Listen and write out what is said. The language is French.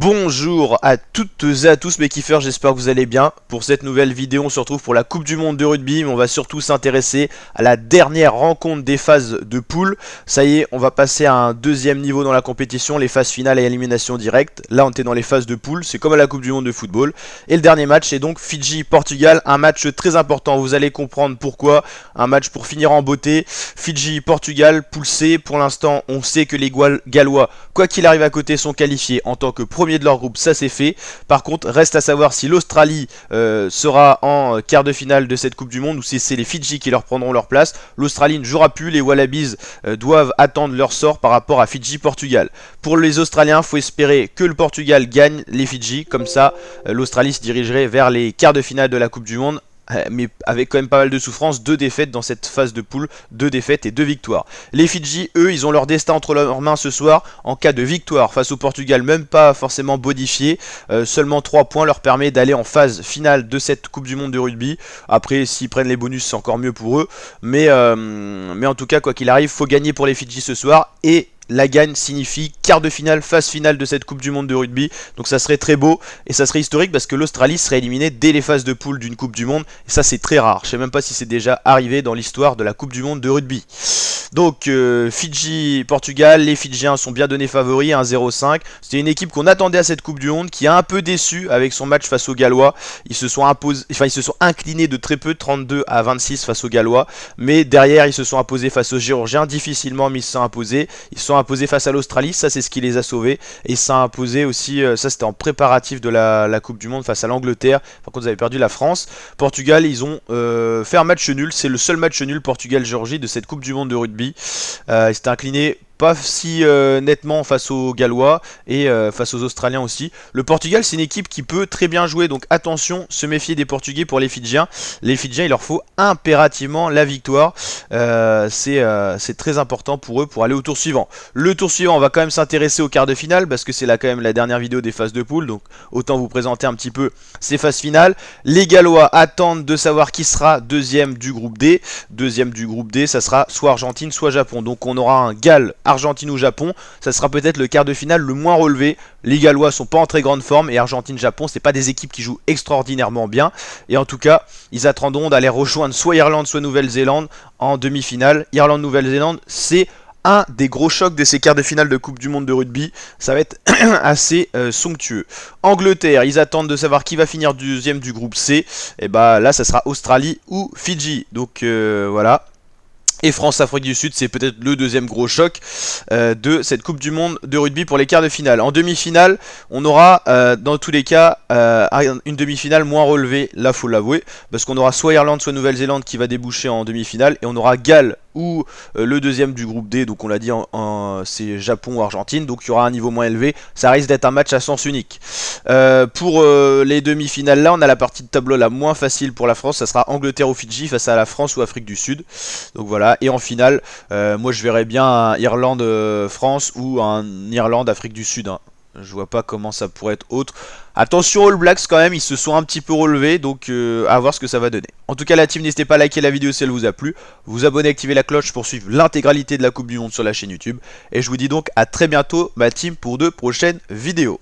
Bonjour à toutes et à tous mes kiffeurs, j'espère que vous allez bien. Pour cette nouvelle vidéo, on se retrouve pour la Coupe du Monde de rugby, mais on va surtout s'intéresser à la dernière rencontre des phases de poule. Ça y est, on va passer à un deuxième niveau dans la compétition, les phases finales et élimination directe. Là, on était dans les phases de poule, c'est comme à la Coupe du Monde de football. Et le dernier match, c'est donc Fidji-Portugal, un match très important, vous allez comprendre pourquoi. Un match pour finir en beauté. Fidji-Portugal, poule C, pour l'instant, on sait que les Gallois, quoi qu'il arrive à côté, sont qualifiés en tant que premier de leur groupe, ça c'est fait. Par contre, reste à savoir si l'Australie sera en quart de finale de cette Coupe du Monde ou si c'est les Fidji qui leur prendront leur place. L'Australie ne jouera plus, les Wallabies doivent attendre leur sort par rapport à Fidji-Portugal. Pour les Australiens, il faut espérer que le Portugal gagne les Fidji, comme ça l'Australie se dirigerait vers les quarts de finale de la Coupe du Monde. Mais avec quand même pas mal de souffrance, 2 défaites dans cette phase de poule, 2 défaites et 2 victoires. Les Fidji, eux, ils ont leur destin entre leurs mains ce soir. En cas de victoire face au Portugal, même pas forcément modifié, seulement 3 points leur permet d'aller en phase finale de cette Coupe du Monde de rugby. Après, s'ils prennent les bonus, c'est encore mieux pour eux. Mais en tout cas, quoi qu'il arrive, faut gagner pour les Fidji ce soir. Et la gagne signifie quart de finale, phase finale de cette Coupe du Monde de rugby. Donc ça serait très beau et ça serait historique parce que l'Australie serait éliminée dès les phases de poule d'une Coupe du Monde. Et ça c'est très rare. Je sais même pas si c'est déjà arrivé dans l'histoire de la Coupe du Monde de rugby. Donc Fidji-Portugal, les Fidjiens sont bien donnés favoris, 1-0-5. C'était une équipe qu'on attendait à cette Coupe du Monde qui a un peu déçu avec son match face aux Gallois. Ils se sont inclinés de très peu, 32-26 face aux Gallois. Mais derrière ils se sont imposés face aux Géorgiens, difficilement mais ils se sont imposés. Ils se sont imposés face à l'Australie, ça c'est ce qui les a sauvés. Et ils se sont imposés aussi, ça c'était en préparatif de la Coupe du Monde face à l'Angleterre. Par contre ils avaient perdu la France. Portugal, ils ont fait un match nul, c'est le seul match nul Portugal-Géorgie de cette Coupe du Monde de rugby. Ils s'étaient inclinés pas si nettement face aux Gallois et face aux Australiens aussi. Le Portugal, c'est une équipe qui peut très bien jouer, donc attention, se méfier des Portugais pour les Fidjiens. Les Fidjiens, il leur faut impérativement la victoire. C'est très important pour eux pour aller au tour suivant. Le tour suivant, on va quand même s'intéresser au quart de finale parce que c'est là quand même la dernière vidéo des phases de poule, donc autant vous présenter un petit peu ces phases finales. Les Gallois attendent de savoir qui sera deuxième du groupe D. Deuxième du groupe D, ça sera soit Argentine, soit Japon. Donc on aura un Galles, Argentine ou Japon, ça sera peut-être le quart de finale le moins relevé. Les Gallois sont pas en très grande forme et Argentine-Japon, c'est pas des équipes qui jouent extraordinairement bien. Et en tout cas, ils attendront d'aller rejoindre soit Irlande, soit Nouvelle-Zélande en demi-finale. Irlande-Nouvelle-Zélande, c'est un des gros chocs de ces quarts de finale de Coupe du Monde de rugby. Ça va être assez somptueux. Angleterre, ils attendent de savoir qui va finir deuxième du groupe C. Et bah là, ça sera Australie ou Fidji. Donc voilà. Et France-Afrique du Sud, c'est peut-être le deuxième gros choc de cette Coupe du Monde de rugby pour les quarts de finale. En demi-finale, on aura dans tous les cas une demi-finale moins relevée, là faut l'avouer, parce qu'on aura soit Irlande, soit Nouvelle-Zélande qui va déboucher en demi-finale, et on aura Galles ou le deuxième du groupe D, donc on l'a dit, c'est Japon ou Argentine, donc il y aura un niveau moins élevé, ça risque d'être un match à sens unique. Pour les demi-finales là, on a la partie de tableau la moins facile pour la France, ça sera Angleterre ou Fidji face à la France ou Afrique du Sud, donc voilà. Et en finale, moi je verrais bien un Irlande-France ou un Irlande-Afrique du Sud. Hein. Je vois pas comment ça pourrait être autre. Attention All Blacks quand même, ils se sont un petit peu relevés, donc à voir ce que ça va donner. En tout cas la team, n'hésitez pas à liker la vidéo si elle vous a plu, vous abonner, activer la cloche pour suivre l'intégralité de la Coupe du Monde sur la chaîne YouTube. Et je vous dis donc à très bientôt ma team pour de prochaines vidéos.